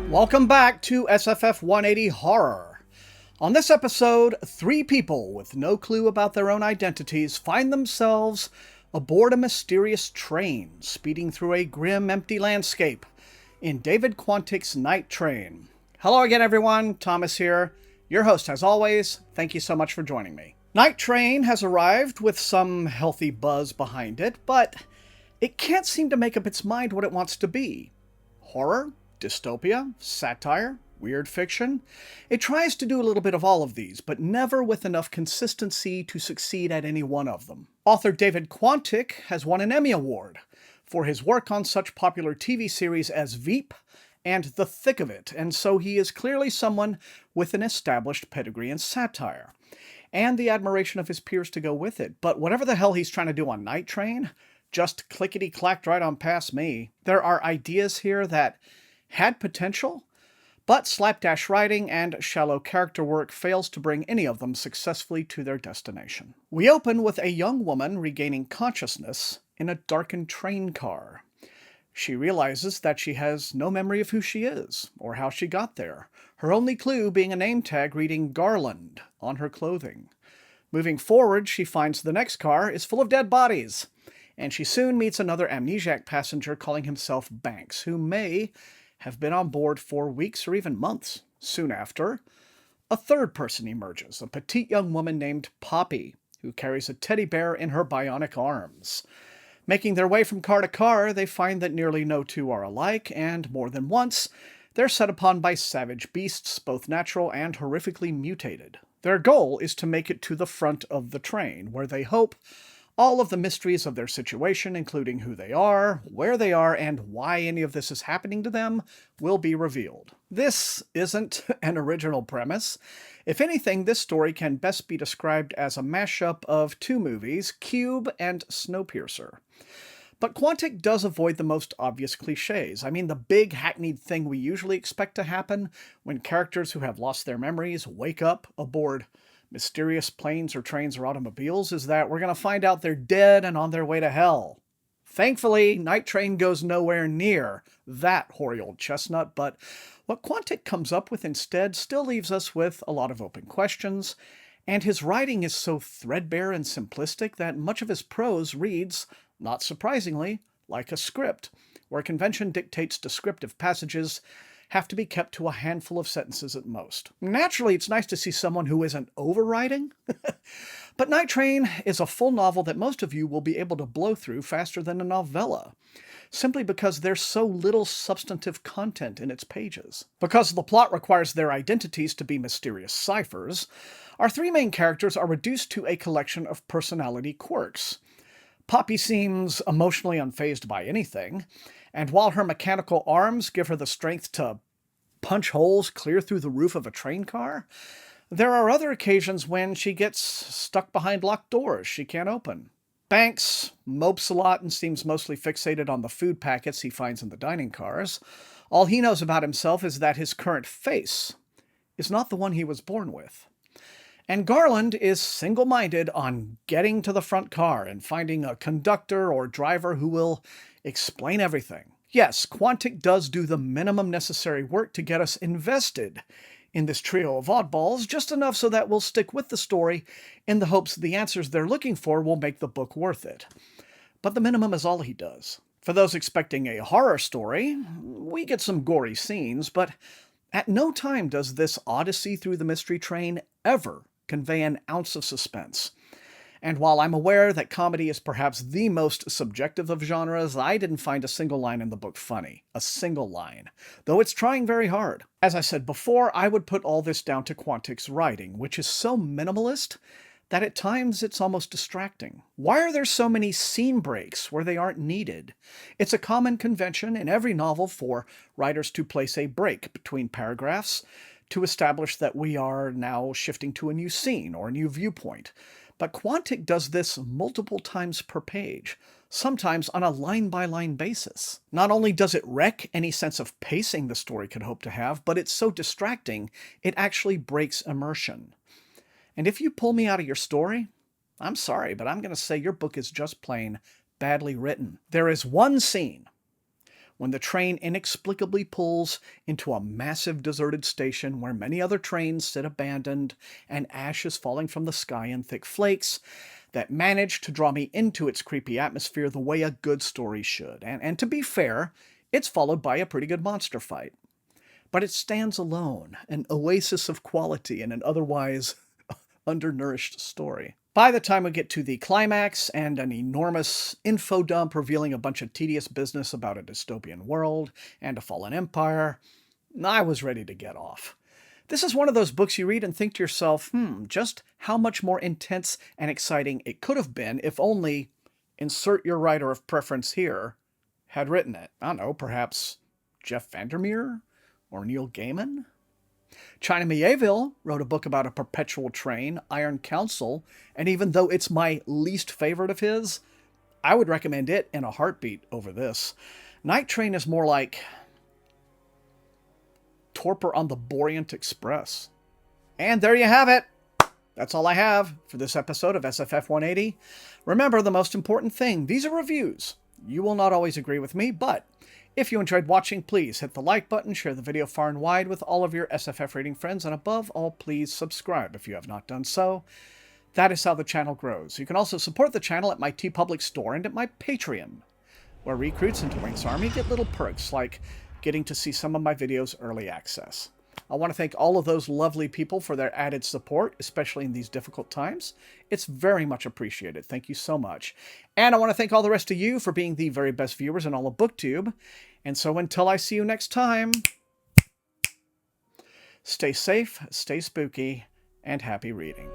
Welcome back to SFF180 Horror. On this episode, 3 people with no clue about their own identities find themselves aboard a mysterious train speeding through a grim, empty landscape in David Quantick's Night Train. Hello again, everyone. Thomas here, your host as always. Thank you so much for joining me. Night Train has arrived with some healthy buzz behind it, but it can't seem to make up its mind what it wants to be. Horror? Dystopia? Satire? Weird fiction? It tries to do a little bit of all of these, but never with enough consistency to succeed at any one of them. Author David Quantick has won an Emmy Award for his work on such popular TV series as Veep and The Thick of It, and so he is clearly someone with an established pedigree in satire, and the admiration of his peers to go with it. But whatever the hell he's trying to do on Night Train, just clickety-clacked right on past me. There are ideas here that had potential, but slapdash writing and shallow character work fails to bring any of them successfully to their destination. We open with a young woman regaining consciousness in a darkened train car. She realizes that she has no memory of who she is or how she got there, her only clue being a name tag reading Garland on her clothing. Moving forward, she finds the next car is full of dead bodies, and she soon meets another amnesiac passenger calling himself Banks, who may have been on board for weeks or even months. Soon after, a third person emerges, a petite young woman named Poppy, who carries a teddy bear in her bionic arms. Making their way from car to car, they find that nearly no two are alike, and more than once, they're set upon by savage beasts, both natural and horrifically mutated. Their goal is to make it to the front of the train, where they hope all of the mysteries of their situation, including who they are, where they are, and why any of this is happening to them, will be revealed. This isn't an original premise. If anything, this story can best be described as a mashup of 2 movies, Cube and Snowpiercer. But Quantick does avoid the most obvious cliches. I mean, the big hackneyed thing we usually expect to happen when characters who have lost their memories wake up aboard mysterious planes or trains or automobiles is that we're going to find out they're dead and on their way to hell. Thankfully, Night Train goes nowhere near that hoary old chestnut, but what Quantick comes up with instead still leaves us with a lot of open questions, and his writing is so threadbare and simplistic that much of his prose reads, not surprisingly, like a script, where convention dictates descriptive passages have to be kept to a handful of sentences at most. Naturally, it's nice to see someone who isn't overwriting, but Night Train is a full novel that most of you will be able to blow through faster than a novella, simply because there's so little substantive content in its pages. Because the plot requires their identities to be mysterious ciphers, our 3 main characters are reduced to a collection of personality quirks. Poppy seems emotionally unfazed by anything, and while her mechanical arms give her the strength to punch holes clear through the roof of a train car, there are other occasions when she gets stuck behind locked doors she can't open. Banks mopes a lot and seems mostly fixated on the food packets he finds in the dining cars. All he knows about himself is that his current face is not the one he was born with. And Garland is single-minded on getting to the front car and finding a conductor or driver who will explain everything. Yes, Quantick does do the minimum necessary work to get us invested in this trio of oddballs, just enough so that we'll stick with the story in the hopes the answers they're looking for will make the book worth it. But the minimum is all he does. For those expecting a horror story, we get some gory scenes, but at no time does this odyssey through the mystery train ever convey an ounce of suspense. And while I'm aware that comedy is perhaps the most subjective of genres, I didn't find a single line in the book funny. A single line. Though it's trying very hard. As I said before, I would put all this down to Quantick's writing, which is so minimalist that at times it's almost distracting. Why are there so many scene breaks where they aren't needed? It's a common convention in every novel for writers to place a break between paragraphs to establish that we are now shifting to a new scene or a new viewpoint. But Quantick does this multiple times per page, sometimes on a line-by-line basis. Not only does it wreck any sense of pacing the story could hope to have, but it's so distracting, it actually breaks immersion. And if you pull me out of your story, I'm sorry, but I'm going to say your book is just plain badly written. There is one scene when the train inexplicably pulls into a massive deserted station where many other trains sit abandoned and ash is falling from the sky in thick flakes that manage to draw me into its creepy atmosphere the way a good story should. And to be fair, it's followed by a pretty good monster fight. But it stands alone, an oasis of quality in an otherwise undernourished story. By the time we get to the climax and an enormous info dump revealing a bunch of tedious business about a dystopian world and a fallen empire, I was ready to get off. This is one of those books you read and think to yourself, just how much more intense and exciting it could have been if only, insert your writer of preference here, had written it. I don't know, perhaps Jeff Vandermeer or Neil Gaiman? China Miéville wrote a book about a perpetual train, Iron Council, and even though it's my least favorite of his, I would recommend it in a heartbeat over this. Night Train is more like Torpor on the Orient Express. And there you have it. That's all I have for this episode of SFF180. Remember the most important thing, these are reviews. You will not always agree with me, but if you enjoyed watching, please hit the like button, share the video far and wide with all of your SFF reading friends, and above all, please subscribe if you have not done so. That is how the channel grows. You can also support the channel at my TeePublic store and at my Patreon, where recruits into Link's Army get little perks like getting to see some of my videos early access. I want to thank all of those lovely people for their added support, especially in these difficult times. It's very much appreciated. Thank you so much. And I want to thank all the rest of you for being the very best viewers in all of BookTube. And so until I see you next time, stay safe, stay spooky, and happy reading.